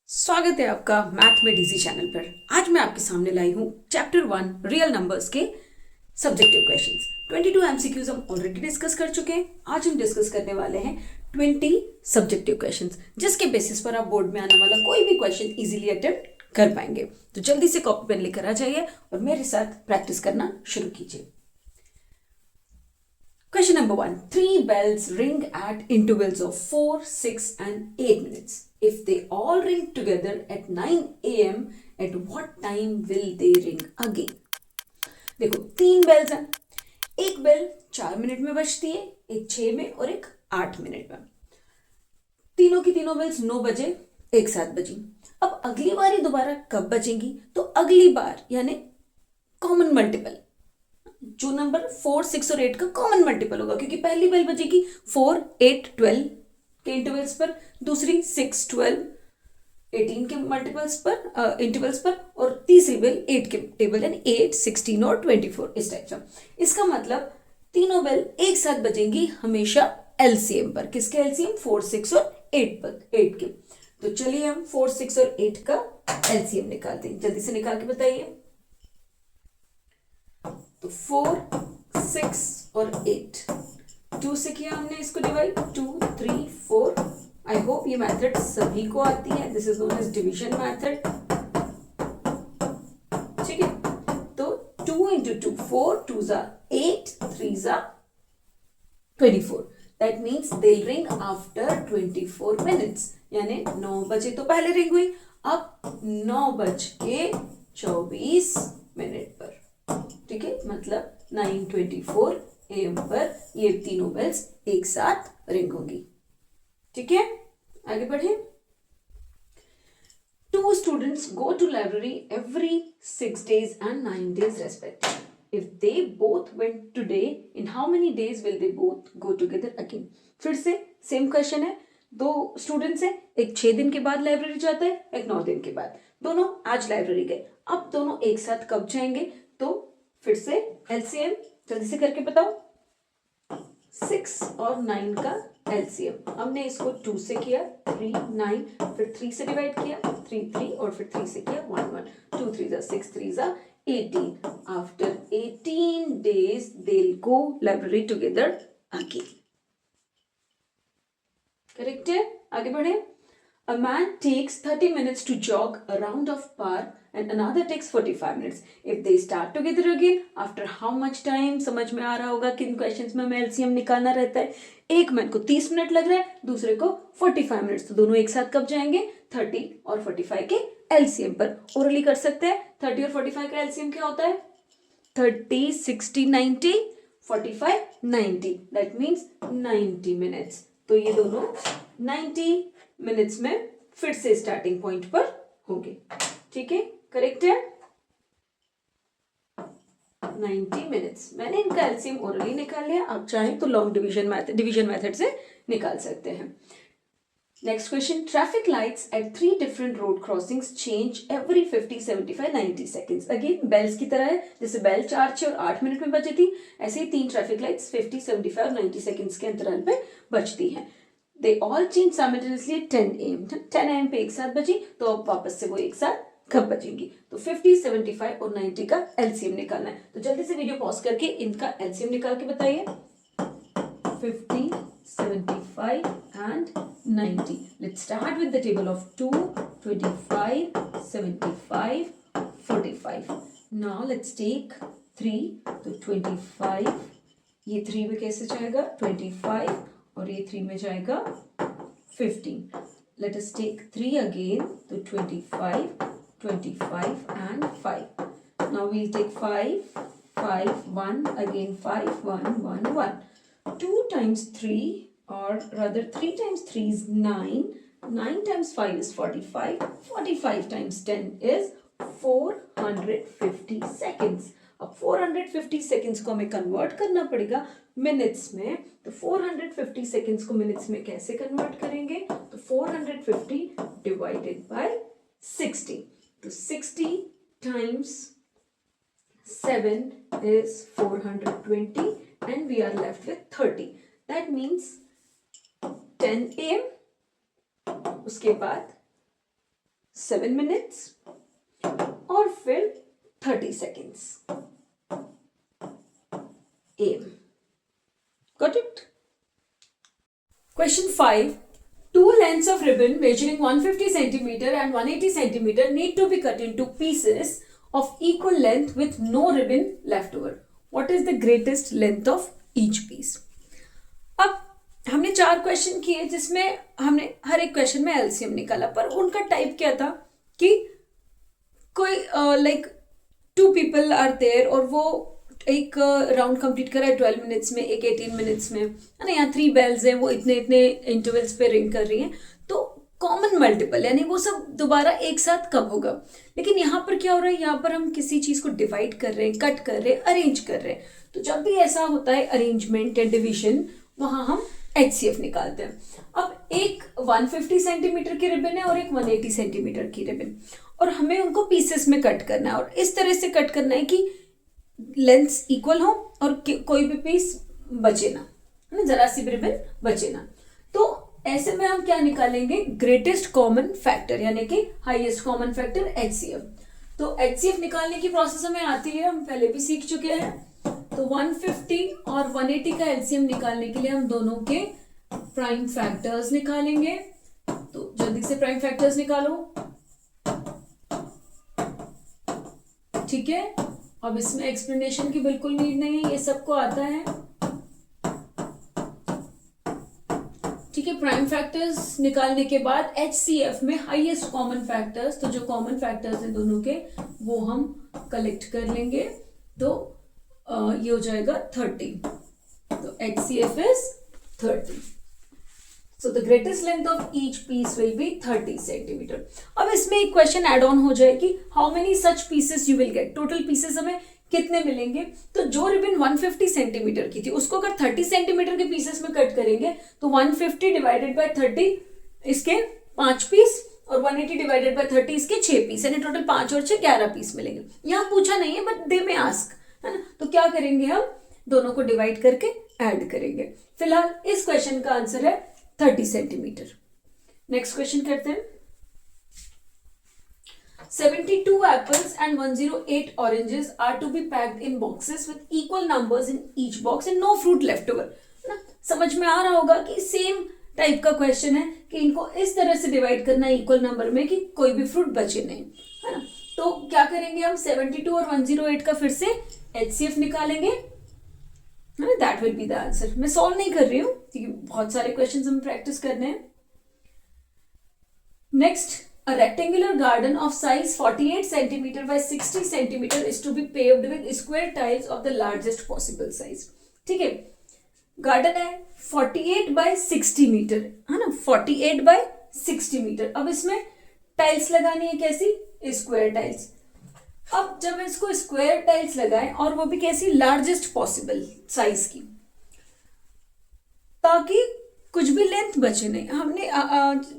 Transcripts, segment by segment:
स्वागत है आपका मैथ में डीजी चैनल पर। आज मैं आपके सामने लाई हूँ चैप्टर 1 रियल नंबर्स के सब्जेक्टिव क्वेश्चंस। 22 एमसीक्यूज हम ऑलरेडी डिस्कस कर चुके हैं। आज हम डिस्कस करने वाले हैं 20 सब्जेक्टिव क्वेश्चंस, जिसके बेसिस पर आप बोर्ड में आने वाला कोई भी क्वेश्चन इजीली अटेम्प्ट कर पाएंगे। तो जल्दी से कॉपी पेन लेकर आ जाइए और मेरे साथ प्रैक्टिस करना शुरू कीजिए। Question number 1. 3 bells ring at intervals of 4, 6 and 8 minutes. If they all ring together at 9 a.m., at what time will they ring again? देखो 3 बेल्स हैं। एक बेल 4 मिनट में बजती है, एक 6 में और एक 8 मिनट में। तीनों की तीनों बेल्स 9 बजे एक साथ बजी। अब अगली बारी दोबारा कब बजेंगी? तो अगली बार यानी कॉमन मल्टीपल, जो नंबर 4, 6 और 8 का कॉमन मल्टीपल होगा, क्योंकि पहली बेल बजेगी 4, 8, 12 के इंटरवल्स पर, दूसरी 6, 12, 18 के मल्टीपल्स पर इंटरवल्स पर, और तीसरी बेल 8 के टेबल यानी 8, 16 और 24 इस टाइप का। इसका मतलब तीनों बेल एक साथ बजेंगी हमेशा एलसीएम पर। किसके एलसीएम? 4, 6 और 8 पर, 8 के। तो चलिए हम 4, 6 और 8 का एलसीएम निकालते हैं। जल्दी से निकाल के बताइए। तो 4, 6 और 8, 2 से किया हमने इसको डिवाइड, 2, 3, 4। आई होप ये मेथड सभी को आती है। This is known as division method. ठीक है, तो 2 into 2, 4, 2s are 8, 3s are 24. That means they'll ring after 24 minutes. यानी 9 बजे तो पहले रिंग हुई, अब 9 बज के 24 मिनट पर। ठीक है, मतलब 9:24 AM पर ये तीनों बेल्स एक साथ रिंग होगी। ठीक है, आगे बढ़े। 2 students go to library every 6 days and 9 days respectively. If they both went today, in how many days will they both go together again? फिर से सेम क्वेश्चन है। 2 स्टूडेंट्स हैं, एक 6 दिन के बाद लाइब्रेरी जाता है, एक 9 दिन के बाद। दोनों आज लाइब्रेरी गए, अब दोनों एक साथ कब जाएंगे? तो फिर से एलसीएम जल्दी से करके बताओ। 6 और 9 का एलसीएम हमने इसको 2 से किया, 3, 9, फिर 3 से डिवाइड किया, 3, 3 और फिर 3 से किया, 1, 1, 2, 3 जा 6, 3 जा 18. After 18 days they'll go library together again. Correct है, आगे बढ़े। A man takes 30 minutes to jog a round of park and another takes 45 minutes. If they start together again, after how much time? समझ में आ रहा होगा किन questions में हमें एलसीएम निकालना रहता है। एक मैन को 30 मिनट लग रहा है, दूसरे को 45 मिनट्स, तो दोनों एक साथ कब जाएंगे? 30 और 45 के एलसीएम पर। ओरली कर सकते हैं। 30 और 45 का एलसीएम क्या होता है? 30, 60, 90, 45, 90। That means 90 minutes. तो ये दोनों 90 मिनट्स में फिर से स्टार्टिंग पॉइंट पर होंगे। ठीक है, करेक्ट है। 90 मिनट्स। मैंने इनका एलसीएम ओरली निकाल लिया, आप चाहें तो लॉन्ग डिवीजन मेथड से निकाल सकते हैं। Next question. Traffic lights at 3 different road crossings change every 50, 75, 90 seconds. Again bells की तरह है, जैसे बेल 4, 6 और 8 मिनट में बजी थी, ऐसे ही 3 ट्रैफिक लाइट्स 50, 75 और 90 सेकेंड्स के अंतराल पे बजती हैं। They all change simultaneously at 10 AM. 10 AM पे एक साथ बजी, तो अब वापस से वो एक साथ कब बजेंगी? तो 50, 75 और 90 का एलसीएम निकालना है। तो जल्दी से वीडियो पॉज करके इनका एलसीएम निकाल के बताइए। 50, 75 and 90. Let's start with the table of 2, 25, 75, 45. Now let's take 3. तो 25, ये 3 में कैसे जाएगा? 25, और ये 3 में जाएगा 15. Let us take 3 again. तो 25, 25 and 5. Now we'll take 5, 5, 1, again 5, 1, 1, 1. 2 times 3, or rather 3 times 3 is 9. 9 times 5 is 45. 45 times 10 is 450 seconds. अब 450 सेकेंड्स को हमें कन्वर्ट करना पड़ेगा मिनट्स में। तो 450 सेकेंड्स को मिनट्स में कैसे कन्वर्ट करेंगे? तो 450 डिवाइडेड बाय 60. तो 60 times 7 is 420 and we are left with 30. That means 10 AM, उसके बाद 7 मिनट्स और फिर 30 seconds. Um, got it? Question 5. Two lengths of ribbon measuring 150 centimeter and 180 centimeter need to be cut into pieces of equal length with no ribbon left over. What is the greatest length of each piece? अब हमने 4 question किए जिसमें हमने हर एक question में LCM निकाला, पर उनका टाइप क्या था कि कोई लाइक 2 people आर देयर और वो एक राउंड कंप्लीट करा है 12 मिनट्स में, एक 18 मिनट्स में, है ना। यहाँ 3 बेल्स हैं, वो इतने इतने इंटरवल्स पे रिंग कर रही हैं, तो कॉमन मल्टीपल यानी वो सब दोबारा एक साथ कब होगा। लेकिन यहाँ पर क्या हो रहा है, यहाँ पर हम किसी चीज़ को डिवाइड कर रहे हैं, कट कर रहे हैं, अरेंज कर रहे हैं। तो जब भी ऐसा होता है अरेंजमेंट या डिविजन, वहाँ हम HCF निकालते हैं। अब एक 150 सेंटीमीटर की रिबन है और एक 180 सेंटीमीटर की रिबन, और हमें उनको पीसेस में कट करना है, और इस तरह से कट करना है कि लेंथ्स इक्वल हो और कोई भी पीस बचे ना, है ना, जरा सी भी रिबन बचे ना। तो ऐसे में हम क्या निकालेंगे, ग्रेटेस्ट कॉमन फैक्टर यानी कि हाईएस्ट कॉमन फैक्टर HCF। तो HCF निकालने की प्रोसेस हमें आती है, हम पहले भी सीख चुके हैं। तो 150 और 180 का LCM निकालने के लिए हम दोनों के प्राइम फैक्टर्स निकालेंगे। तो जल्दी से प्राइम फैक्टर्स निकालो, ठीक है। अब इसमें एक्सप्लेनेशन की बिल्कुल नीड नहीं है, ये सबको आता है, ठीक है। प्राइम फैक्टर्स निकालने के बाद HCF में हाईएस्ट कॉमन फैक्टर्स, तो जो कॉमन फैक्टर्स हैं दोनों के वो हम कलेक्ट कर लेंगे। तो ये हो जाएगा 30। तो HCF is 30. So the greatest length of each piece will be 30 centimeter. अब इसमें एक क्वेश्चन एड ऑन हो जाए कि how many such pieces you will get, total pieces हमें कितने मिलेंगे। तो जो रिबन 150 सेंटीमीटर की थी उसको अगर 30 सेंटीमीटर के पीसेस में कट करेंगे तो 150 डिवाइडेड बाय 30 इसके 5 पीस, और 180 डिवाइडेड बाय 30 इसके 6 पीस, यानी टोटल 5 और 6 11 पीस मिलेंगे। यहाँ पूछा नहीं है बट दे में आस्क, है ना। तो क्या करेंगे, हम दोनों को डिवाइड करके ऐड करेंगे। फिलहाल इस क्वेश्चन का आंसर है 30 सेंटीमीटर। नेक्स्ट क्वेश्चन करते हैं। 72 apples and 108 oranges are to be packed in boxes with equal numbers in each box and no fruit left over, है ना। समझ में आ रहा होगा कि सेम टाइप का क्वेश्चन है कि इनको इस तरह से डिवाइड करना है इक्वल नंबर में कि कोई भी फ्रूट बचे नहीं, है ना। तो क्या करेंगे हम, 72 और 108 का फिर से HCF निकालेंगे, that will be the answer. मैं सॉल्व नहीं कर रही हूँ क्योंकि बहुत सारे क्वेश्चंस हमें प्रैक्टिस करने हैं। Next, a rectangular garden of size 48 centimeter by 60 centimeter is to be paved with square tiles of the largest possible size, ठीक है। गार्डन है 48 by 60 मीटर, है ना, 48 by 60 मीटर। अब इसमें टाइल्स लगानी है, कैसी, स्क्वायर टाइल्स। अब जब इसको स्क्वायर टाइल्स लगाएं और वो भी कैसी, लार्जेस्ट पॉसिबल साइज की, ताकि कुछ भी लेंथ बचे नहीं। हमने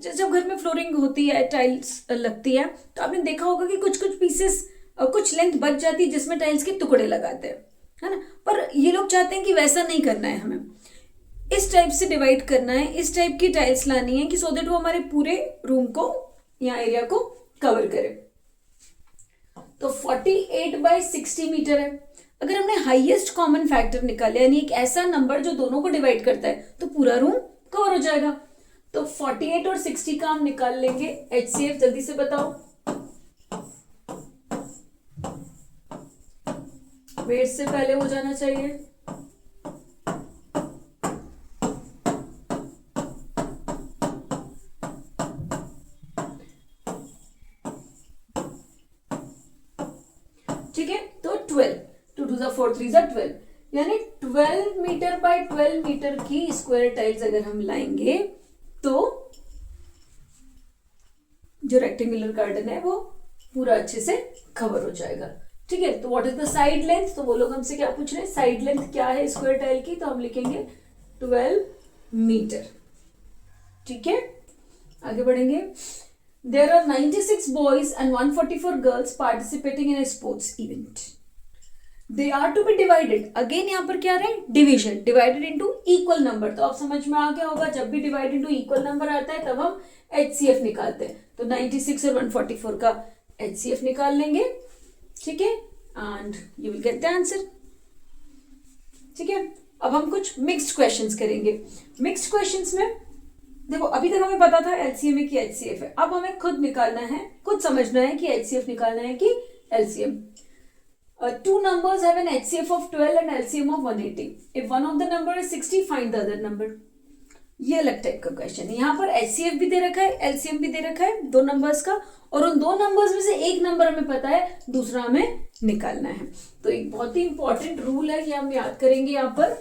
जब घर में फ्लोरिंग होती है, टाइल्स लगती है, तो आपने देखा होगा कि कुछ कुछ पीसेस, कुछ लेंथ बच जाती है जिसमें टाइल्स के टुकड़े लगाते हैं, है ना। पर ये लोग चाहते हैं कि वैसा नहीं करना है, हमें इस टाइप से डिवाइड करना है, इस टाइप की टाइल्स लानी है कि सो दैट वो हमारे पूरे रूम को या एरिया को कवर करे। तो 48 by 60 मीटर है। अगर हमने हाईएस्ट कॉमन फैक्टर निकाले, यानी एक ऐसा नंबर जो दोनों को डिवाइड करता है, तो पूरा रूम कवर हो जाएगा। तो 48 और 60 का हम निकाल लेंगे HCF, जल्दी से बताओ। वेट से पहले हो जाना चाहिए। ठीक है, तो 12, 2 2 4 3 12, यानी 12 मीटर बाय 12 मीटर की स्क्वायर टाइल्स अगर हम लाएंगे तो जो रेक्टेंगुलर गार्डन है वो पूरा अच्छे से कवर हो जाएगा, ठीक है। तो what is the side length, तो वो लोग हमसे क्या पूछ रहे हैं, साइड लेंथ क्या है स्क्वायर टाइल की, तो हम लिखेंगे 12 मीटर, ठीक है। आगे बढ़ेंगे। There are 96 boys and 144 girls participating in a sports event. They are to be divided, again यहाँ पर क्या रहे, division, divided into equal number. तो अब समझ में आ गया होगा, जब भी डिवाइड इनटू इक्वल नंबर आता है तब हम HCF निकालते हैं। तो 96 और 144 का HCF निकाल लेंगे, ठीक है, and you will get the answer. ठीक है, अब हम कुछ मिक्स्ड क्वेश्चंस करेंगे। मिक्स्ड क्वेश्चंस में देखो, अभी तक हमें पता था LCM है कि HCF है, अब हमें खुद निकालना है, खुद समझना है कि HCF निकालना है कि LCM। Two numbers have an HCF of 12 and LCM of 180. If one of the number is 60, find the other number. ये अलग टाइप का क्वेश्चन है। यहाँ पर HCF भी दे रखा है, LCM भी दे रखा है दो नंबर्स का, और उन दो नंबर्स में से एक नंबर हमें पता है, दूसरा हमें निकालना है। तो एक बहुत ही इंपॉर्टेंट रूल है, ये हम याद करेंगे यहाँ पर,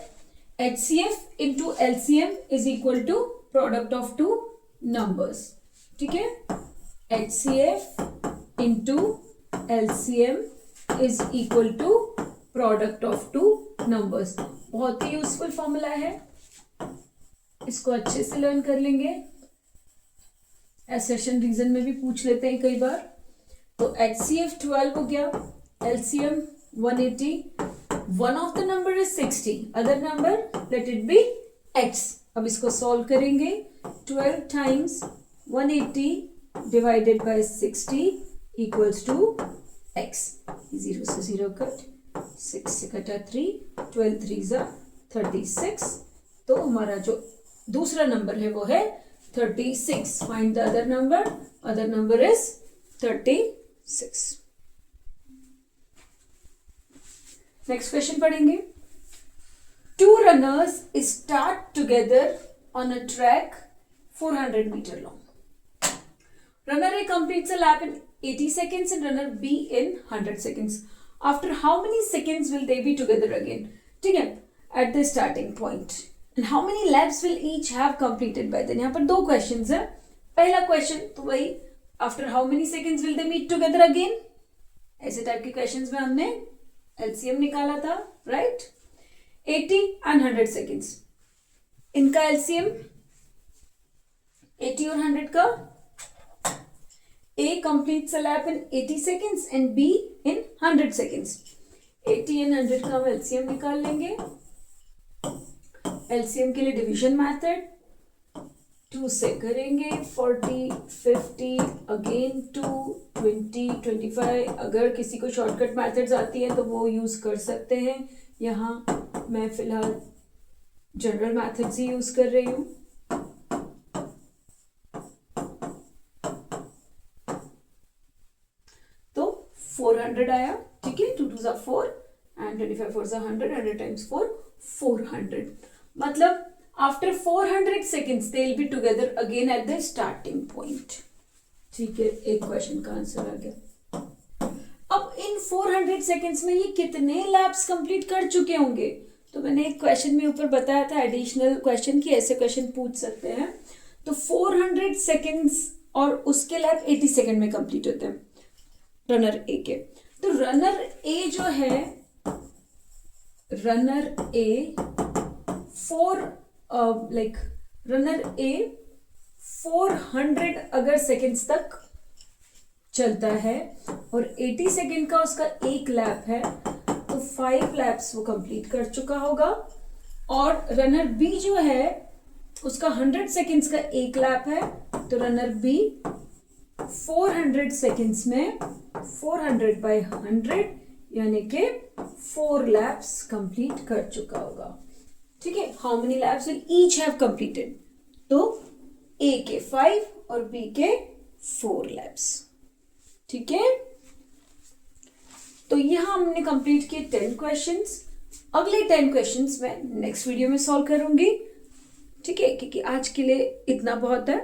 HCF into LCM is equal to product of two numbers. ठीक है, HCF into LCM is equal to product of two numbers. बहुत ही यूजफुल फॉर्मूला है, इसको अच्छे से लर्न कर लेंगे, एसेशन रीजन में भी पूछ लेते हैं कई बार। तो HCF 12 हो गया, LCM 180, one of the number is 60, other number let it be x। अब इसको सॉल्व करेंगे, 12 times 180 divided by 60 equals to x। 0 से 0 कट, 6 से कटा 3, 12 3 जा 36। तो हमारा जो दूसरा नंबर है वो है 36। Find the other number is 36। Next question पढ़ेंगे। Two runners start together on a track 400 metre long. Runner A completes a lap in 80 seconds and runner B in 100 seconds. After how many seconds will they be together again? ठीक है, at the starting point. And how many laps will each have completed by then? यहाँ पर दो questions है। पहला question तो वही, after how many seconds will they meet together again? ऐसे टाइप के क्वेश्चंस में हमने LCM निकाला था, राइट? 80 and 100 seconds, इनका LCM 80 और 100 का, A completes a lap in 80 seconds and B in 100 seconds. 80 and 100 का हम LCM निकाल लेंगे। LCM के लिए डिवीजन मेथड 2 से करेंगे, 40 50 अगेन 2 20 25। अगर किसी को शॉर्टकट मेथड्स आती है तो वो यूज कर सकते हैं। यहाँ मैं फिलहाल जनरल मेथड्स ही यूज कर रही हूँ। तो 400 आया, ठीक है, 2 2 जा 4 एंड 25 4 जा 100, 100 टाइम्स 4 400। मतलब after 400 seconds they will be together again at the starting point. ठीक है, एक क्वेश्चन का आंसर आ गया। अब इन 400 सेकेंड्स में ये कितने लैप्स कंप्लीट कर चुके होंगे? तो मैंने एक क्वेश्चन में ऊपर बताया था एडिशनल क्वेश्चन की ऐसे क्वेश्चन पूछ सकते हैं। तो 400 सेकेंड्स और उसके लैप 80 सेकेंड में कंप्लीट होते हैं रनर ए के। तो रनर ए जो है, रनर ए रनर ए 400 अगर सेकेंड्स तक चलता है और 80 सेकेंड का उसका एक लैप है, तो 5 लैप्स वो कंप्लीट कर चुका होगा। और रनर बी जो है उसका 100 सेकेंड्स का एक लैप है, तो रनर बी 400 सेकेंड्स में 400 by 100 यानी कि 4 लैप्स कंप्लीट कर चुका होगा। ठीक है, how many lapse will each have completed? तो ए के 5 और बी के 4 लैप्स। ठीक है, तो यहां हमने कंप्लीट किए 10 क्वेश्चंस। अगले 10 क्वेश्चंस मैं नेक्स्ट वीडियो में सॉल्व करूंगी। ठीक है, क्योंकि आज के लिए इतना बहुत है।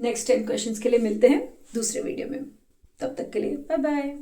नेक्स्ट 10 क्वेश्चंस के लिए मिलते हैं दूसरे वीडियो में। तब तक के लिए बाय बाय।